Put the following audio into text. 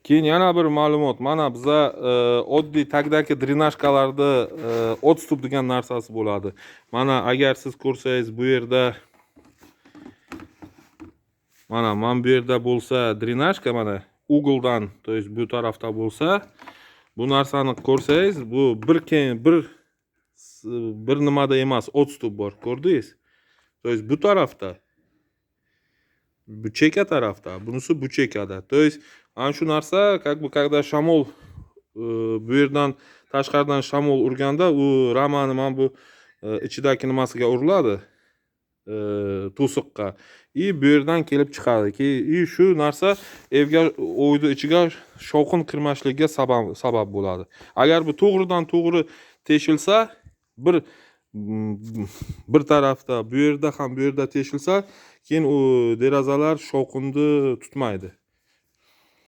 Keyin yana bir ma'lumot. Mana biza oddiy tagdagi drenajkalarda odstup degan narsasi bo'ladi. Mana agar siz ko'rsangiz bu yerda mana bu yerda bo'lsa drenajka mana ugldan, to есть bu tarafda bo'lsa, bu narsani ko'rsangiz, bu bir nimada emas, odstup bor, ko'rdingiz? То есть bu tarafda, bu cheka tarafda, bunisi bu chekada. То есть ana shu narsa, как бы когда shamol bu yerdan tashqaridan shamol urganda, u ramani mana bu ichidagi nimasiga uriladi, to'siqqa. Bu yerdan kelib chiqadi. Shu narsa evga o'ydi ichiga shovqin kirmasligiga sabab bo'ladi. Agar bu to'g'ridan to'g'ri teshilsa, bir tarafda, bu yerda ham bu yerda teshilsa, keyin u derazalar shovqinni tutmaydi.